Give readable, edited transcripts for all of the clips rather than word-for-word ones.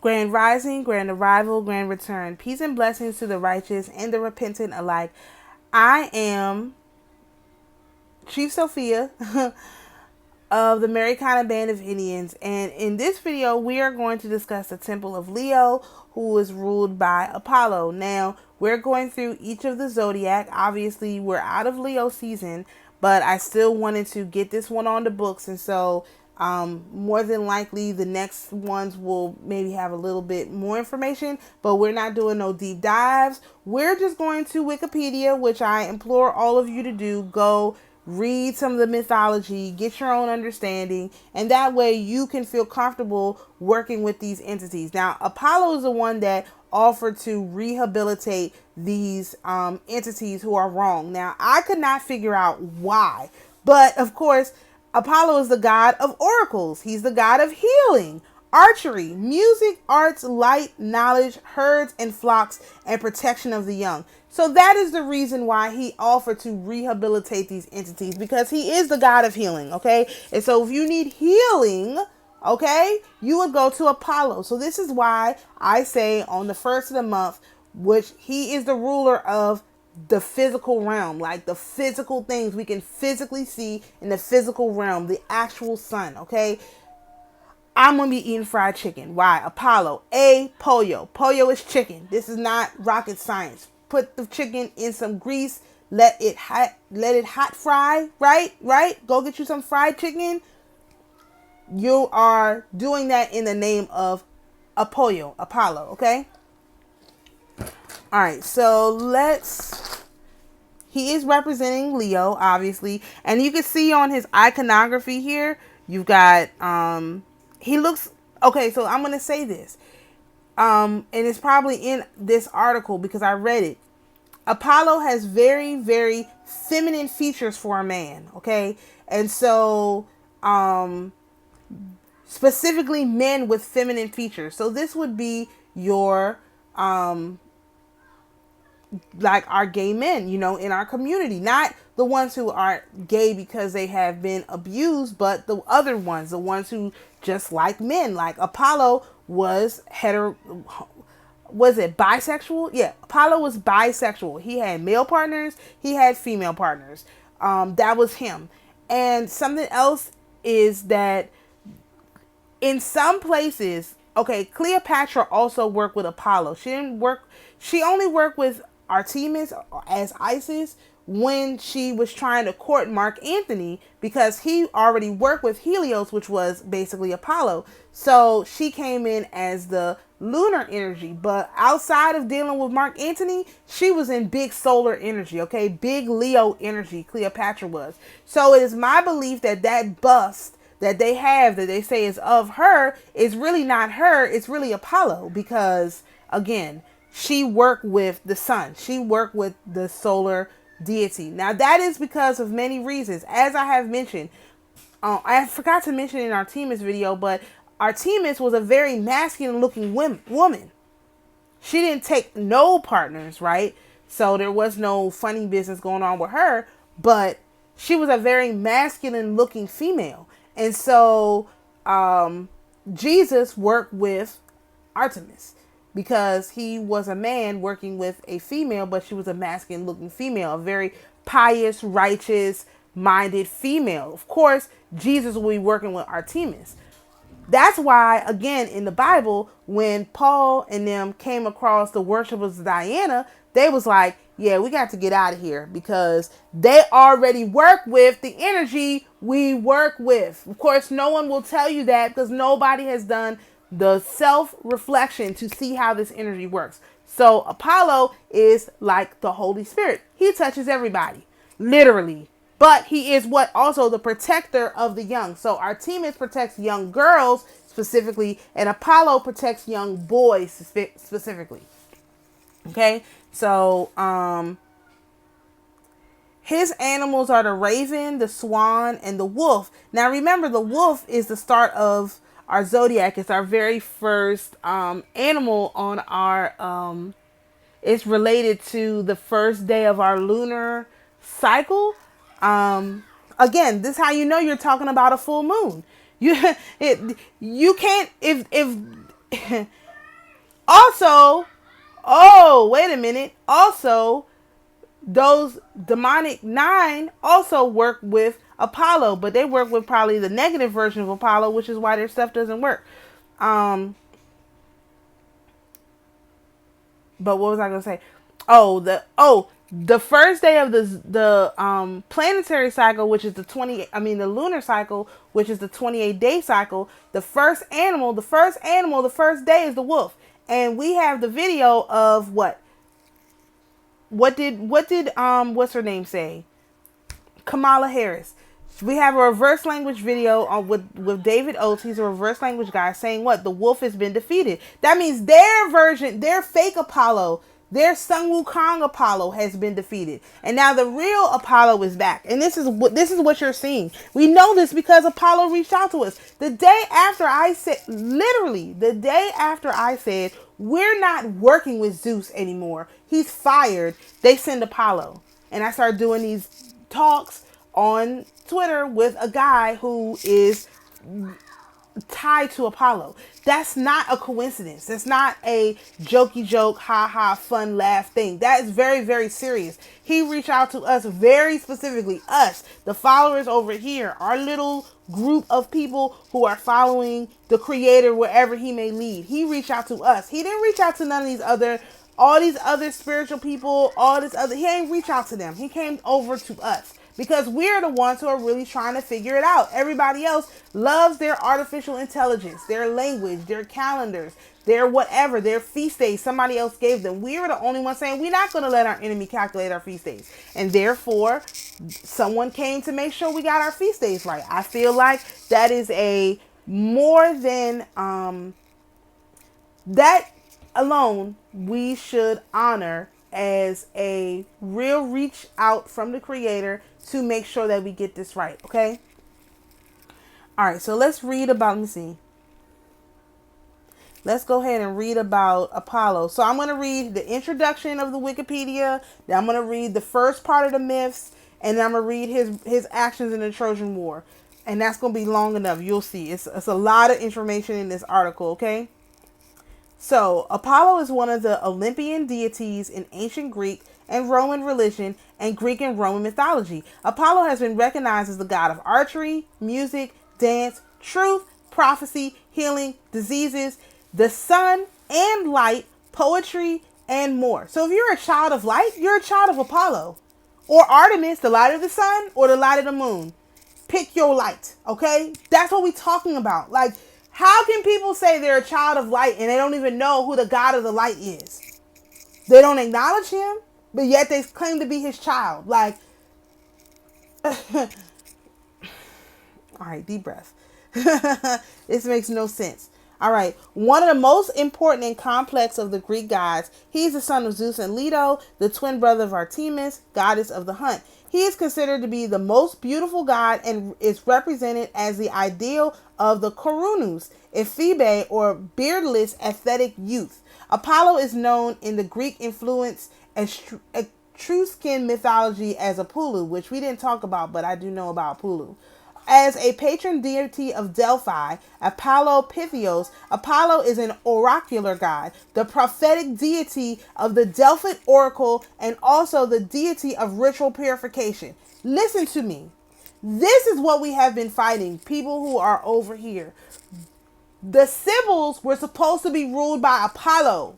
Grand rising, grand arrival, grand return. Peace and blessings to the righteous and the repentant alike. I am Chief Sophia of the Americana Band of Indians, and in this video, we are going to discuss the Temple of Leo, who is ruled by Apollo. Now, we're going through each of the zodiac. Obviously, we're out of Leo season, but I still wanted to get this one on the books, and so more than likely the next ones will maybe have a little bit more information, but we're not doing no deep dives. We're just going to Wikipedia, which I implore all of you to do. Go read some of the mythology, get your own understanding, and that way you can feel comfortable working with these entities. Now, Apollo is the one that offered to rehabilitate these entities who are wrong. Now, I could not figure out why, but of course, Apollo is the god of oracles. He's the god of healing, archery, music, arts, light, knowledge, herds and flocks, and protection of the young. So that is the reason why he offered to rehabilitate these entities, because he is the god of healing, okay? And so if you need healing, okay, you would go to Apollo. So this is why I say on the first of the month, which he is the ruler of the physical realm, like the physical things we can physically see in the physical realm, the actual sun, okay? I'm gonna be eating fried chicken. Why? Apollo. Pollo. Pollo is chicken. This is not rocket science. Put the chicken in some grease, let it hot fry, right? Go get you some fried chicken. You are doing that in the name of Apollo, okay? All right, so he is representing Leo, obviously. And you can see on his iconography here, you've got, he looks, okay, so I'm going to say this. And it's probably in this article because I read it. Apollo has very, very feminine features for a man, okay? And so, specifically men with feminine features. So this would be your, like our gay men, you know, in our community, not the ones who are gay because they have been abused, but the other ones, the ones who just like men. Like Apollo was was it bisexual? Yeah, Apollo was bisexual. He had male partners, he had female partners. That was him. And something else is that in some places, okay, Cleopatra also worked with Apollo. She only worked with Artemis as Isis when she was trying to court Mark Antony, because he already worked with Helios, which was basically Apollo. So she came in as the lunar energy, but outside of dealing with Mark Antony, she was in big solar energy, okay? Big Leo energy, Cleopatra was. So it is my belief that that bust that they have, that they say is of her, is really not her, it's really Apollo, because again, she worked with the sun. She worked with the solar deity. Now that is because of many reasons. As I have mentioned, I forgot to mention in Artemis video, but Artemis was a very masculine looking woman. She didn't take no partners, right? So there was no funny business going on with her, but she was a very masculine looking female. And so Jesus worked with Artemis, because he was a man working with a female, but she was a masculine looking female, a very pious, righteous minded female. Of course, Jesus will be working with Artemis. That's why, again, in the Bible, when Paul and them came across the worshipers of Diana, they was like, yeah, we got to get out of here, because they already work with the energy we work with. Of course, no one will tell you that, because nobody has done the self-reflection to see how this energy works. So Apollo is like the Holy Spirit. He touches everybody, literally. But he is what also the protector of the young. So Artemis protects young girls specifically, and Apollo protects young boys specifically. Okay, so his animals are the raven, the swan, and the wolf. Now remember, the wolf is the start of our zodiac. It's our very first animal on our it's related to the first day of our lunar cycle. Again, this is how you know you're talking about a full moon. You can't, if Also, oh, wait a minute. Also, those demonic nine also work with Apollo, but they work with probably the negative version of Apollo, which is why their stuff doesn't work. Um, but what was I gonna say? The first day of the planetary cycle, which is the lunar cycle, which is the 28-day cycle. The first day is the wolf, and we have the video of what's her name say? Kamala Harris. We have a reverse language video with David Oates. He's a reverse language guy saying what? The wolf has been defeated. That means their fake Apollo, their Sun Wukong Apollo has been defeated. And now the real Apollo is back. And this is what you're seeing. We know this because Apollo reached out to us. Literally, the day after I said, we're not working with Zeus anymore. He's fired. They send Apollo. And I started doing these talks on Twitter with a guy who is tied to Apollo. That's not a coincidence. That's not a jokey joke, ha ha, fun laugh thing. That is very, very serious. He reached out to us very specifically, us, the followers over here, our little group of people who are following the creator wherever he may lead. He reached out to us. He didn't reach out to none of all these other spiritual people, he ain't reach out to them. He came over to us. Because we're the ones who are really trying to figure it out. Everybody else loves their artificial intelligence, their language, their calendars, their whatever, their feast days somebody else gave them. We were the only ones saying we're not going to let our enemy calculate our feast days. And therefore, someone came to make sure we got our feast days right. I feel like that is a more than that alone we should honor as a real reach out from the creator to make sure that we get this right, okay? All right, so let's read about, let me see. Let's go ahead and read about Apollo. So I'm going to read the introduction of the Wikipedia. Then I'm going to read the first part of the myths. And then I'm going to read his actions in the Trojan War. And that's going to be long enough. You'll see. It's a lot of information in this article, okay? So, Apollo is one of the Olympian deities in ancient Greek and Roman religion and Greek and Roman mythology. Apollo has been recognized as the god of archery, music, dance, truth, prophecy, healing, diseases, the sun and light, poetry, and more. So if you're a child of light, you're a child of Apollo. Or Artemis, the light of the sun, or the light of the moon. Pick your light, okay? That's what we're talking about. Like, how can people say they're a child of light and they don't even know who the God of the light is? They don't acknowledge him, but yet they claim to be his child. Like, all right, deep breath. This makes no sense. All right, one of the most important and complex of the Greek gods, he's the son of Zeus and Leto, the twin brother of Artemis, goddess of the hunt. He is considered to be the most beautiful god and is represented as the ideal of the Korunus, Ephebi, or beardless athletic youth. Apollo is known in the Greek-influenced Etruscan mythology as Apollo, which we didn't talk about, but I do know about Apollo. As a patron deity of Delphi, Apollo Pythios, Apollo is an oracular god, the prophetic deity of the Delphic oracle, and also the deity of ritual purification. Listen to me. This is what we have been fighting, people who are over here. The Sibyls were supposed to be ruled by Apollo,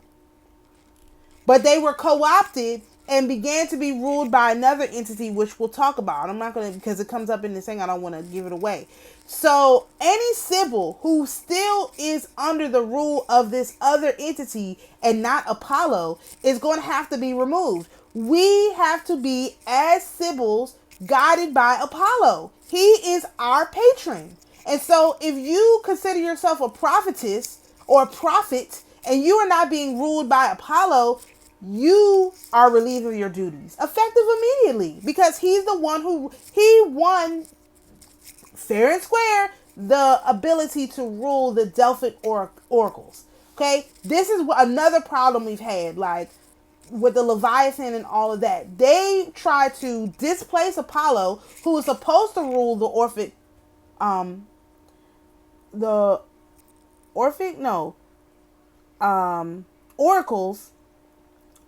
but they were co-opted and began to be ruled by another entity, which we'll talk about. I'm not going to, because it comes up in this thing, I don't want to give it away. So any Sibyl who still is under the rule of this other entity and not Apollo is going to have to be removed. We have to be, as Sibyls, guided by Apollo. He is our patron. And so if you consider yourself a prophetess or a prophet and you are not being ruled by Apollo, you are relieved of your duties, effective immediately, because he's the one he won fair and square the ability to rule the Delphic oracles. Okay, this is another problem we've had, like with the Leviathan and all of that. They try to displace Apollo, who was supposed to rule the oracles,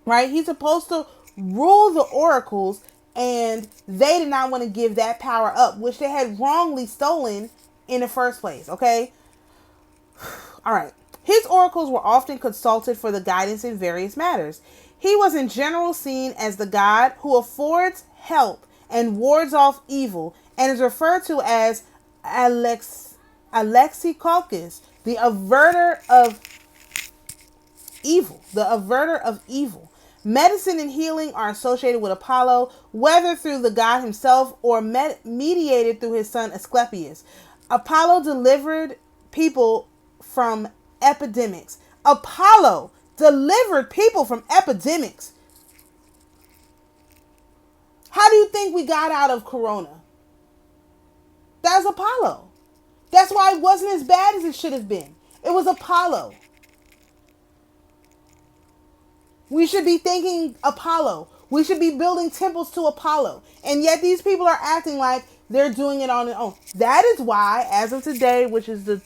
right? He's supposed to rule the oracles, and they did not want to give that power up, which they had wrongly stolen in the first place, okay? All right. His oracles were often consulted for the guidance in various matters. He was in general seen as the god who affords help and wards off evil, and is referred to as Alexikokis, the averter of evil. The averter of evil. Medicine and healing are associated with Apollo, whether through the god himself or mediated through his son Asclepius. Apollo delivered people from epidemics. Apollo delivered people from epidemics. How do you think we got out of Corona? That's Apollo. That's why it wasn't as bad as it should have been. It was Apollo. We should be thanking Apollo. We should be building temples to Apollo. And yet these people are acting like they're doing it on their own. That is why, as of today, which is the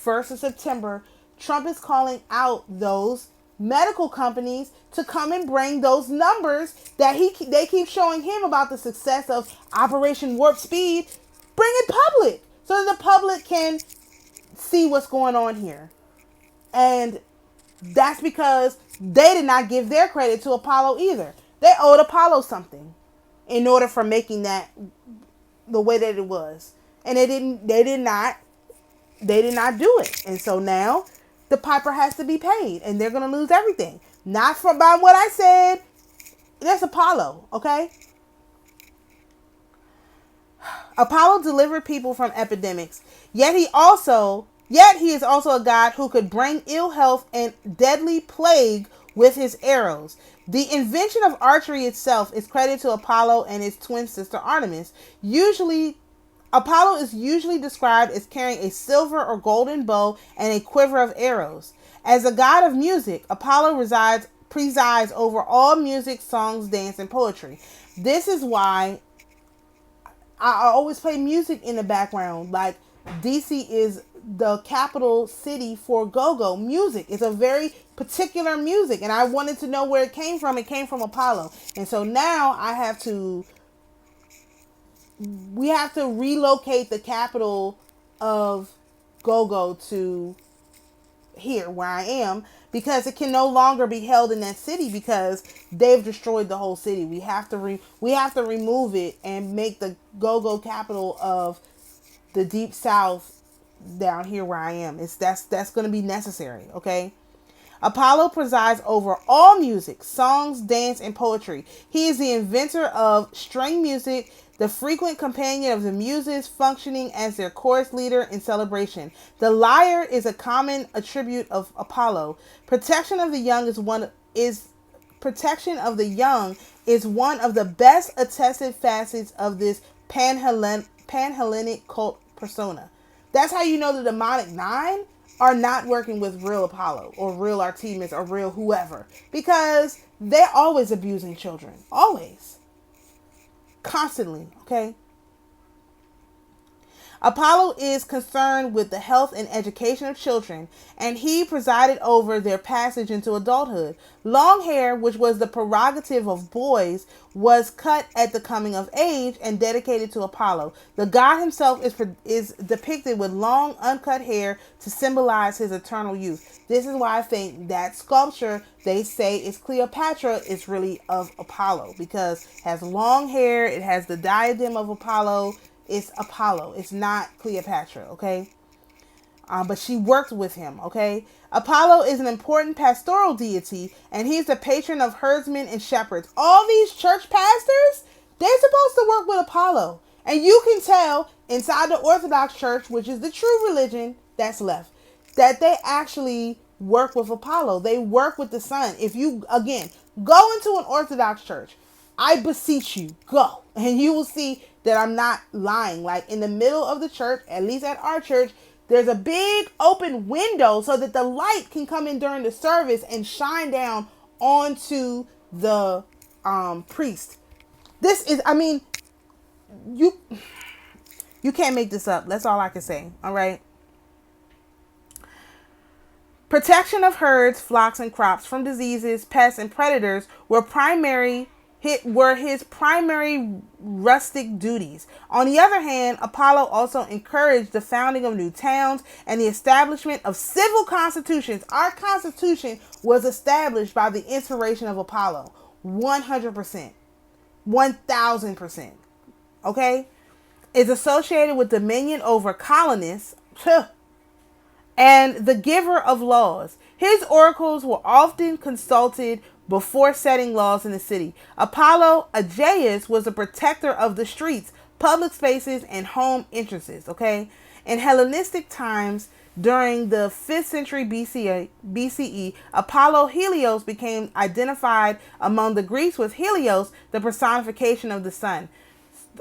1st of September, Trump is calling out those medical companies to come and bring those numbers that they keep showing him about the success of Operation Warp Speed. Bring it public so that the public can see what's going on here. And that's because they did not give their credit to Apollo either. They owed Apollo something in order for making that the way that it was. And they did not do it. And so now the piper has to be paid, and they're going to lose everything. Not from by what I said. That's Apollo, okay? Apollo delivered people from epidemics. Yet he is also a god who could bring ill health and deadly plague with his arrows. The invention of archery itself is credited to Apollo and his twin sister Artemis. Apollo is usually described as carrying a silver or golden bow and a quiver of arrows. As a god of music, Apollo presides over all music, songs, dance, and poetry. This is why I always play music in the background. Like, DC is the capital city for go-go music. It's a very particular music, and I wanted to know where it came from. It came from Apollo. And so now we have to relocate the capital of go-go to here where I am, because it can no longer be held in that city because they've destroyed the whole city. We have to remove it and make the go-go capital of the deep south down here where I am. That's going to be necessary, okay? Apollo presides over all music, songs, dance, and poetry. He is the inventor of string music, the frequent companion of the muses, functioning as their chorus leader in celebration. The lyre is a common attribute of Apollo. Protection of the young is one of the best attested facets of this Panhellenic cult persona. That's how you know the demonic nine are not working with real Apollo or real Artemis or real whoever, because they're always abusing children. Always. Constantly, okay? Apollo is concerned with the health and education of children, and he presided over their passage into adulthood. Long hair, which was the prerogative of boys, was cut at the coming of age and dedicated to Apollo. The god himself is depicted with long, uncut hair to symbolize his eternal youth. This is why I think that sculpture they say is Cleopatra is really of Apollo, because it has long hair, it has the diadem of Apollo. It's Apollo. It's not Cleopatra, okay? But she worked with him, okay? Apollo is an important pastoral deity, and he's the patron of herdsmen and shepherds. All these church pastors, they're supposed to work with Apollo. And you can tell inside the Orthodox Church, which is the true religion that's left, that they actually work with Apollo. They work with the sun. If you, again, go into an Orthodox church, I beseech you, go. And you will see that I'm not lying. Like, in the middle of the church, at least at our church, there's a big open window so that the light can come in during the service and shine down onto the priest. This is, I mean, you can't make this up. That's all I can say. All right. Protection of herds, flocks, and crops from diseases, pests, and predators were his primary rustic duties. On the other hand, Apollo also encouraged the founding of new towns and the establishment of civil constitutions. Our constitution was established by the inspiration of Apollo. 100%. 1000%. Okay? Is associated with dominion over colonists and the giver of laws. His oracles were often consulted before setting laws in the city. Apollo Aegeus was a protector of the streets, public spaces, and home entrances. Okay? In Hellenistic times, during the 5th century BCE, Apollo Helios became identified among the Greeks with Helios, the personification of the sun.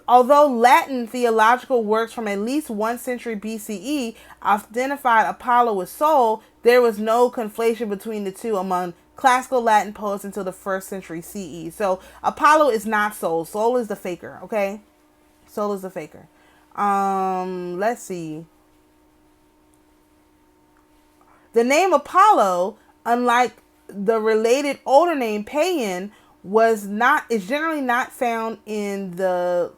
Although Latin theological works from at least 1st century BCE identified Apollo with Sol, there was no conflation between the two among classical Latin poets until the 1st century CE. So Apollo is not Sol. Sol is the faker, okay? Sol is the faker. Let's see. The name Apollo, unlike the related older name Paean, is generally not found in the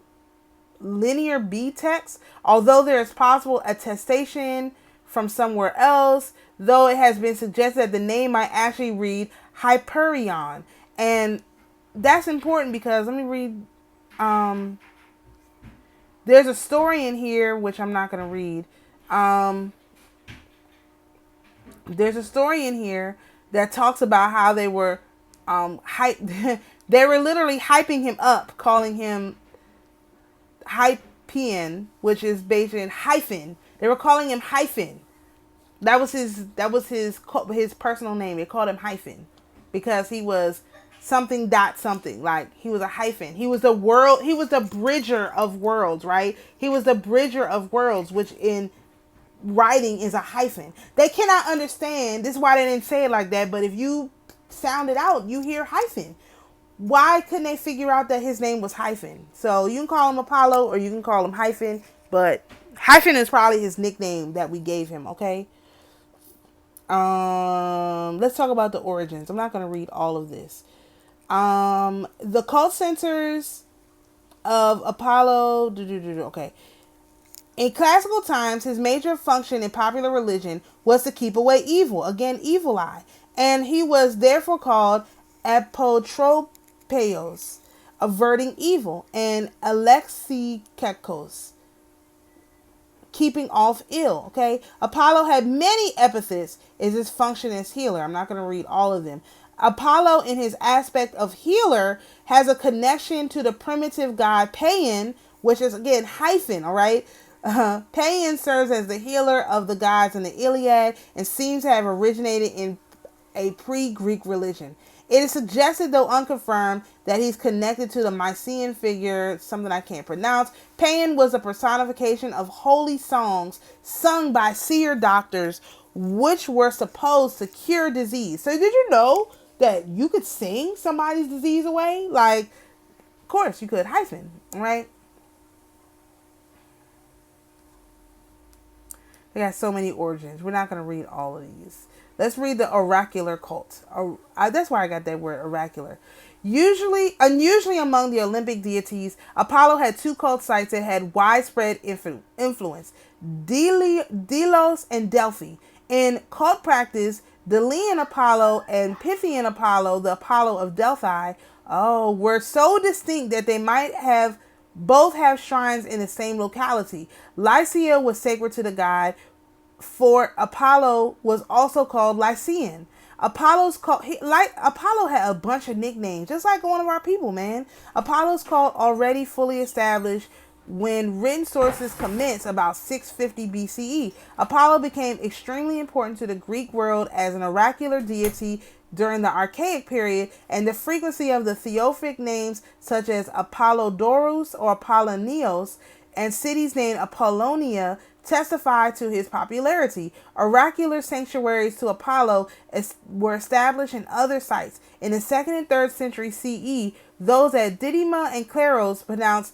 Linear B text, although there is possible attestation from somewhere else, though it has been suggested that the name might actually read Hyperion. And that's important because, let me read, there's a story in here, which I'm not going to read. There's a story in here that talks about how they were they were literally hyping him up, calling him Hyperion, which is based in hyphen. They were calling him Hyphen. That was his personal name. They called him Hyphen because he was something dot something. Like, he was a hyphen. He was the bridger of worlds, right? He was the bridger of worlds, which in writing is a hyphen. They cannot understand. This is why they didn't say it like that. But if you sound it out, you hear hyphen. Why couldn't they figure out that his name was Hyphen? So you can call him Apollo or you can call him Hyphen, but Hyphen is probably his nickname that we gave him, okay? Let's talk about the origins. I'm not going to read all of this. The cult centers of Apollo, okay. In classical times, his major function in popular religion was to keep away evil, again, evil eye. And he was therefore called Apotropaios, averting evil, and Alexikekos, keeping off ill. Okay, Apollo had many epithets as his function as healer. I'm not going to read all of them. Apollo, in his aspect of healer, has a connection to the primitive god Paean, which is again hyphen. All right. Paean serves as the healer of the gods in the Iliad and seems to have originated in a pre-Greek religion. It is suggested, though unconfirmed, that he's connected to the Mycenaean figure, something I can't pronounce. Paean was a personification of holy songs sung by seer doctors, which were supposed to cure disease. So did you know that you could sing somebody's disease away? Like, of course you could, hyphen, right? They got so many origins. We're not going to read all of these. Let's read the oracular cult. That's why I got that word, oracular. Unusually among the Olympic deities, Apollo had two cult sites that had widespread influence: Delos and Delphi. In cult practice, Delian Apollo and Pythian Apollo, the Apollo of Delphi, were so distinct that they might have both have shrines in the same locality. Lycia was sacred to the god, for Apollo was also called Lycian. Apollo had a bunch of nicknames, just like one of our people, man. Apollo's cult already fully established when written sources commence about 650 BCE. Apollo became extremely important to the Greek world as an oracular deity during the Archaic period, and the frequency of the theophoric names such as Apollodorus or Apollonios and cities named Apollonia testify to his popularity. Oracular sanctuaries to Apollo were established in other sites. In the 2nd and 3rd century CE, those at Didyma and Claros pronounced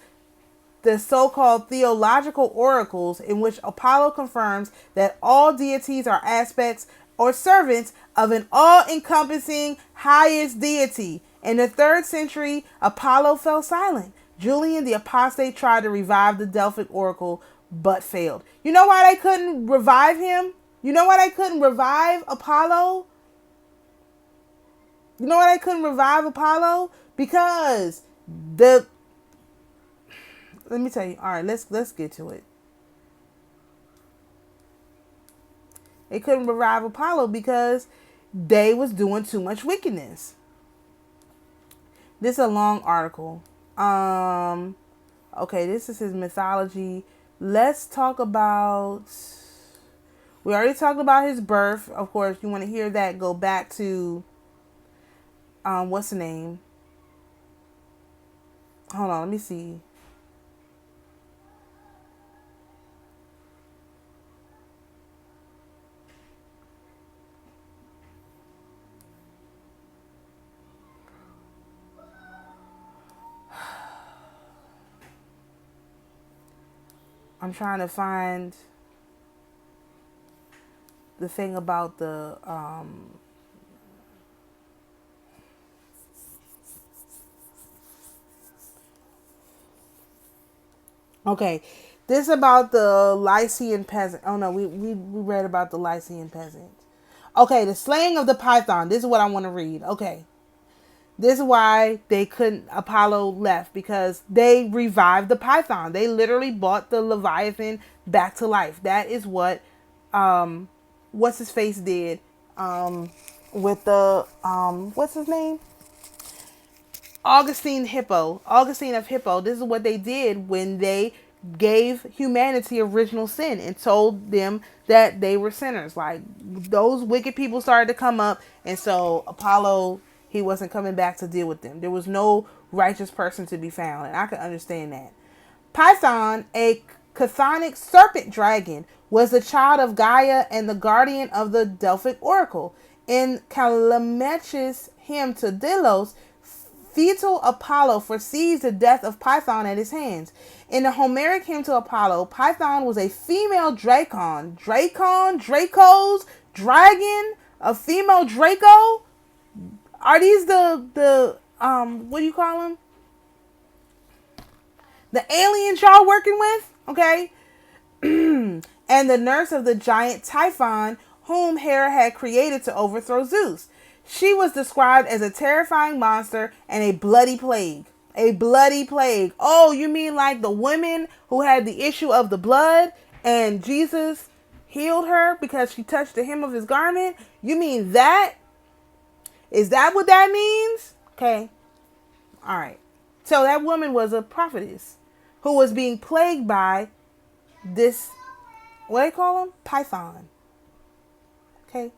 the so-called theological oracles, in which Apollo confirms that all deities are aspects or servants of an all-encompassing highest deity. In the 3rd century, Apollo fell silent. Julian the Apostate tried to revive the Delphic oracle, but failed. You know why they couldn't revive him? You know why they couldn't revive Apollo? You know why they couldn't revive Apollo? Because the let me tell you. All right, let's get to it. They couldn't revive Apollo because they was doing too much wickedness. This is a long article. Okay, this is his mythology. Let's talk about. We already talked about his birth. Of course, you want to hear that, go back to what's the name? Hold on, let me see. I'm trying to find the thing about the okay, this about the Lycian peasant. Oh no, we read about the Lycian peasant. Okay, the slaying of the Python. This is what I want to read. Okay. This is why they couldn't, Apollo left, because they revived the Python. They literally brought the Leviathan back to life. That is what, what's his face did, with the, what's his name? Augustine of Hippo. This is what they did when they gave humanity original sin and told them that they were sinners. Like, those wicked people started to come up, and so Apollo, he wasn't coming back to deal with them. There was no righteous person to be found, and I can understand that. Python, a chthonic serpent dragon, was the child of Gaia and the guardian of the Delphic oracle. In Callimachus' hymn to Delos, fetal Apollo foresees the death of Python at his hands. In the Homeric hymn to Apollo, Python was a female Dracon. Dracos, dragon, a female Draco. Are these the what do you call them? The aliens y'all working with? Okay. And the nurse of the giant Typhon, whom Hera had created to overthrow Zeus. She was described as a terrifying monster and a bloody plague. A bloody plague. Oh, you mean like the woman who had the issue of the blood and Jesus healed her because she touched the hem of his garment? You mean that? Is that what that means? Okay. All right. So that woman was a prophetess who was being plagued by this, what do they call him? Python. Okay.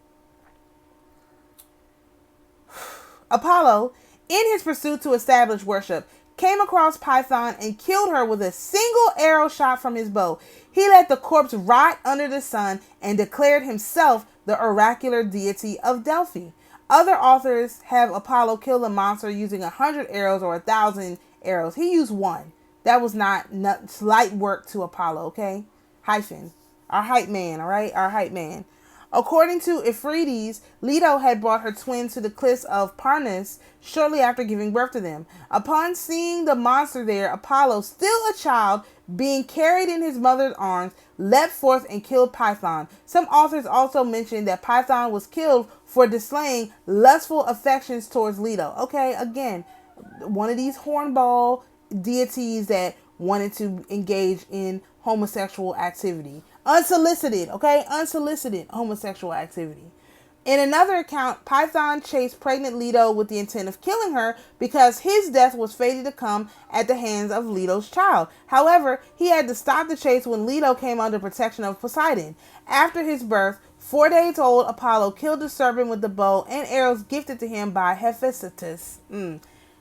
Apollo, in his pursuit to establish worship, came across Python and killed her with a single arrow shot from his bow. He let the corpse rot under the sun and declared himself the oracular deity of Delphi. Other authors have Apollo kill the monster using 100 arrows or 1,000 arrows. He used one. That was not light work to Apollo, okay? Hyphen. Our hype man, all right? Our hype man. According to Euphrates, Leto had brought her twins to the cliffs of Parnus shortly after giving birth to them. Upon seeing the monster there, Apollo, still a child, being carried in his mother's arms, leapt forth and killed Python. Some authors also mention that Python was killed for displaying lustful affections towards Leto. Okay, again, one of these hornball deities that wanted to engage in homosexual activity. Unsolicited, okay? Unsolicited homosexual activity. In another account, Python chased pregnant Leto with the intent of killing her because his death was fated to come at the hands of Leto's child. However, he had to stop the chase when Leto came under protection of Poseidon. After his birth, 4 days old, Apollo killed the serpent with the bow and arrows gifted to him by Hephaestus. I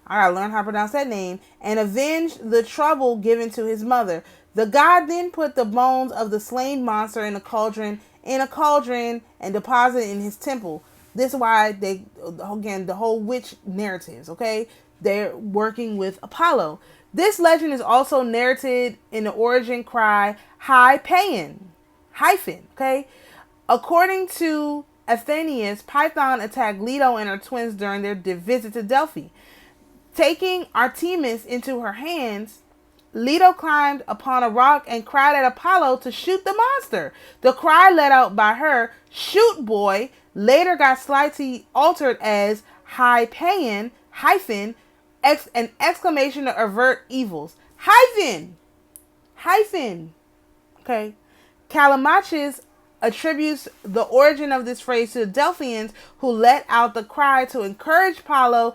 gotta learn how to pronounce that name. And avenged the trouble given to his mother. The god then put the bones of the slain monster in a cauldron and deposited in his temple. This is why they, again, the whole witch narratives, okay? They're working with Apollo. This legend is also narrated in the origin cry Hypaean, hyphen, okay? According to Athenius, Python attacked Leto and her twins during their visit to Delphi. Taking Artemis into her hands, Leto climbed upon a rock and cried at Apollo to shoot the monster. The cry let out by her, "Shoot, boy," later got slightly altered as Hypaean, hyphen, an exclamation to avert evils. Hyphen. Okay. Callimachus attributes the origin of this phrase to the Delphians, who let out the cry to encourage Apollo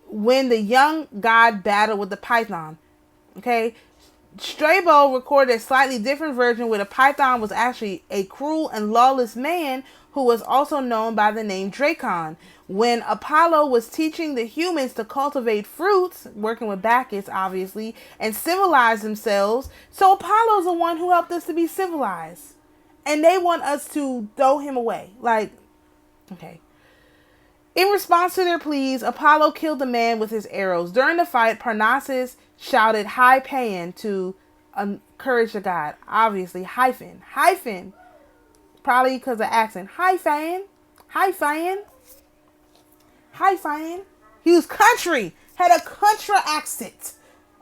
when the young god battled with the Python. Okay. Strabo recorded a slightly different version where the Python was actually a cruel and lawless man who was also known by the name Dracon. When Apollo was teaching the humans to cultivate fruits, working with Bacchus obviously, and civilize themselves, so Apollo's the one who helped us to be civilized. And they want us to throw him away. Like, okay. In response to their pleas, Apollo killed the man with his arrows. During the fight, Parnassus shouted Hypaean to encourage the god. Obviously, hyphen. Probably because of accent. Hyphaean. He was country. Had a country accent.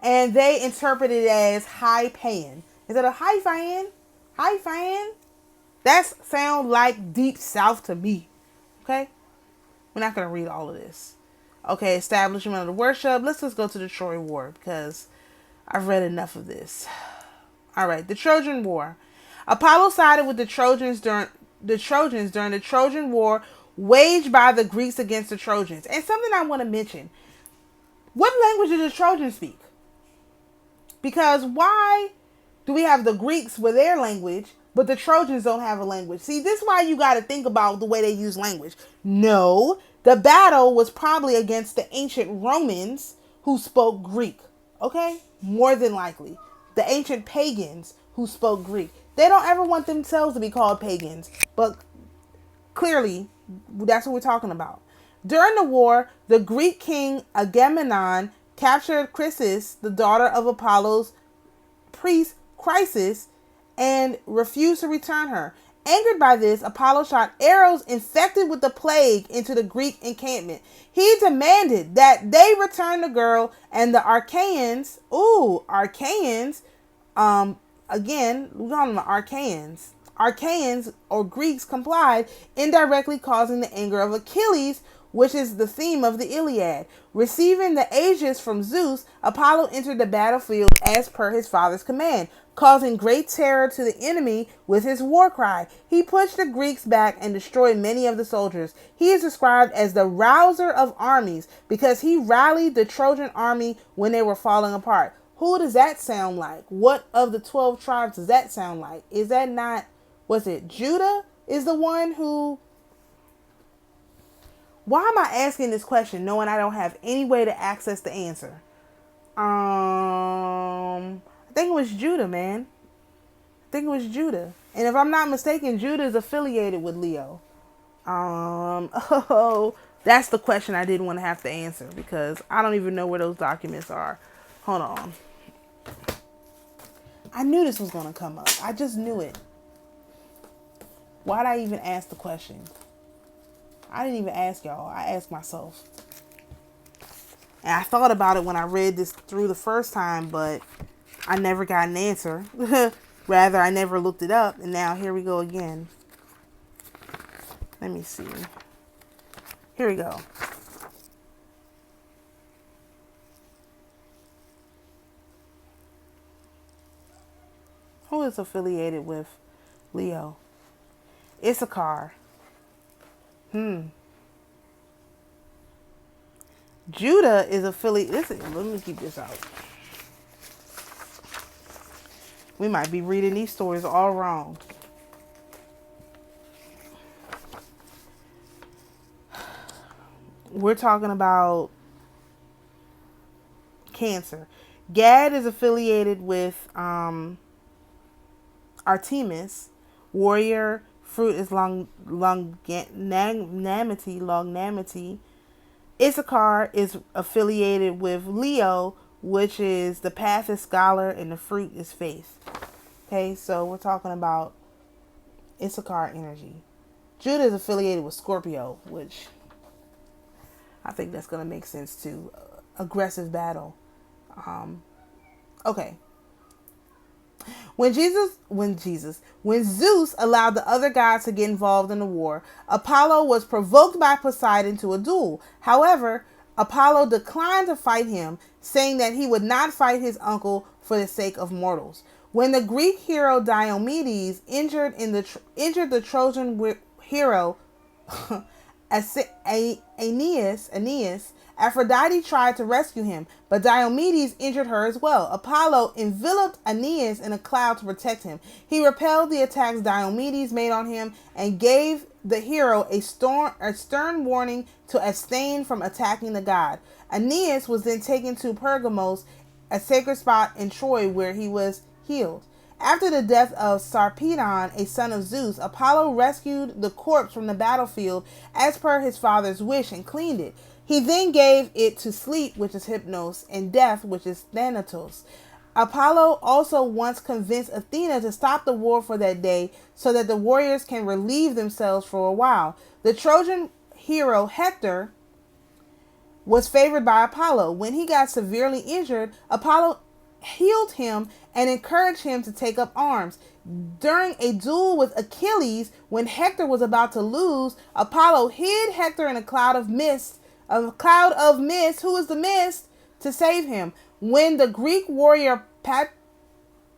And they interpreted it as Hypaean. Is it a Hyphaean? That sounds like deep south to me. Okay? We're not going to read all of this. Okay, establishment of the worship. Let's just go to the Troy War because I've read enough of this. All right, the Trojan War. Apollo sided with the Trojans during the Trojan War waged by the Greeks against the Trojans. And something I want to mention. What language did the Trojans speak? Because why do we have the Greeks with their language, but the Trojans don't have a language? See, this is why you got to think about the way they use language. No, the battle was probably against the ancient Romans who spoke Greek. Okay? More than likely. The ancient pagans who spoke Greek. They don't ever want themselves to be called pagans. But clearly, that's what we're talking about. During the war, the Greek king Agamemnon captured Chrysis, the daughter of Apollo's priest Chrysis, and refused to return her. Angered by this, Apollo shot arrows infected with the plague into the Greek encampment. He demanded that they return the girl, and the Archaeans, again, we call them the Archaeans or Greeks complied, indirectly causing the anger of Achilles, which is the theme of the Iliad. Receiving the aegis from Zeus, Apollo entered the battlefield as per his father's command, causing great terror to the enemy with his war cry. He pushed the Greeks back and destroyed many of the soldiers. He is described as the rouser of armies because he rallied the Trojan army when they were falling apart. Who does that sound like? What of the 12 tribes does that sound like? Is that not, was it Judah is the one who... Why am I asking this question knowing I don't have any way to access the answer? I think it was Judah, man. And if I'm not mistaken, Judah is affiliated with Leo. That's the question I didn't want to have to answer because I don't even know where those documents are. Hold on. I knew this was going to come up. I just knew it. Why'd I even ask the question? I didn't even ask y'all. I asked myself. And I thought about it when I read this through the first time, but I never got an answer. Rather, I never looked it up. And now here we go again. Let me see. Here we go. Who is affiliated with Leo? Issachar. Judah is affiliated. Listen, let me keep this out. We might be reading these stories all wrong. We're talking about Cancer. Gad is affiliated with Artemis. Warrior. Fruit is longanimity. Issachar is affiliated with Leo, which is the path is scholar and the fruit is faith. Okay, so we're talking about Issachar energy. Judah is affiliated with Scorpio, which I think that's going to make sense too. Aggressive battle. Okay. When Zeus allowed the other gods to get involved in the war, Apollo was provoked by Poseidon to a duel. However, Apollo declined to fight him, saying that he would not fight his uncle for the sake of mortals. When the Greek hero Diomedes injured the Trojan hero Aeneas, Aphrodite tried to rescue him, but Diomedes injured her as well. Apollo enveloped Aeneas in a cloud to protect him. He repelled the attacks Diomedes made on him and gave the hero a stern warning to abstain from attacking the god. Aeneas was then taken to Pergamos, a sacred spot in Troy where he was healed. After the death of Sarpedon, a son of Zeus, Apollo rescued the corpse from the battlefield as per his father's wish and cleaned it. He then gave it to sleep, which is Hypnos, and death, which is Thanatos. Apollo also once convinced Athena to stop the war for that day so that the warriors can relieve themselves for a while. The Trojan hero Hector was favored by Apollo. When he got severely injured, Apollo healed him and encouraged him to take up arms. During a duel with Achilles, when Hector was about to lose, Apollo hid Hector in a cloud of mist. Who is the mist? To save him. When the Greek warrior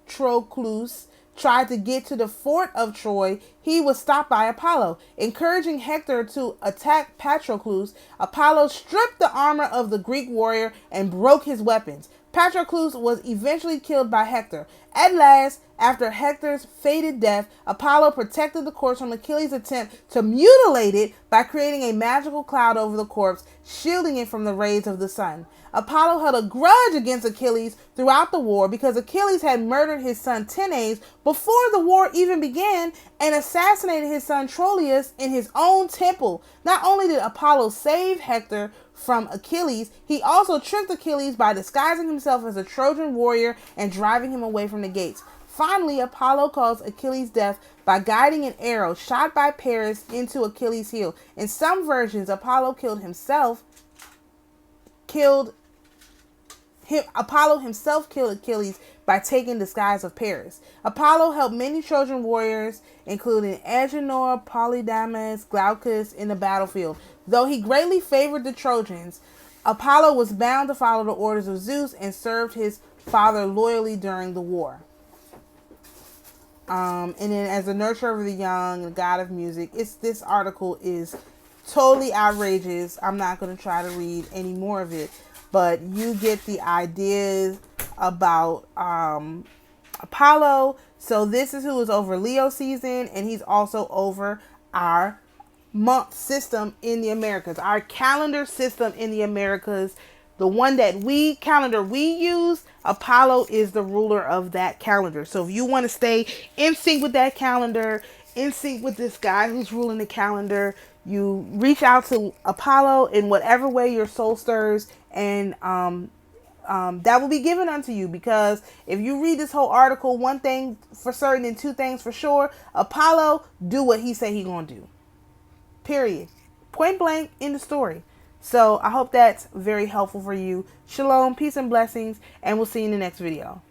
Patroclus tried to get to the fort of Troy, he was stopped by Apollo. Encouraging Hector to attack Patroclus, Apollo stripped the armor of the Greek warrior and broke his weapons. Patroclus was eventually killed by Hector. At last, after Hector's fated death, Apollo protected the corpse from Achilles' attempt to mutilate it by creating a magical cloud over the corpse, shielding it from the rays of the sun. Apollo held a grudge against Achilles throughout the war because Achilles had murdered his son Tenes before the war even began and assassinated his son Troilus in his own temple. Not only did Apollo save Hector from Achilles, he also tricked Achilles by disguising himself as a Trojan warrior and driving him away from the gates. Finally, Apollo caused Achilles' death by guiding an arrow shot by Paris into Achilles' heel. In some versions, Apollo himself killed Achilles by taking disguise of Paris. Apollo helped many Trojan warriors, including Agenor, Polydamas, Glaucus, in the battlefield. Though he greatly favored the Trojans, Apollo was bound to follow the orders of Zeus and served his father loyally during the war. And then as a nurturer of the young, the god of music, this article is totally outrageous. I'm not going to try to read any more of it, but you get the ideas about Apollo. So this is who is over Leo season, and he's also over our month system in the Americas, our calendar system in the Americas. The one that we use, Apollo is the ruler of that calendar. So if you want to stay in sync with that calendar, in sync with this guy who's ruling the calendar, you reach out to Apollo in whatever way your soul stirs, and that will be given unto you. Because if you read this whole article, one thing for certain and two things for sure: Apollo do what he say he gonna do. Period. Point blank in the story. So I hope that's very helpful for you. Shalom, peace and blessings, and we'll see you in the next video.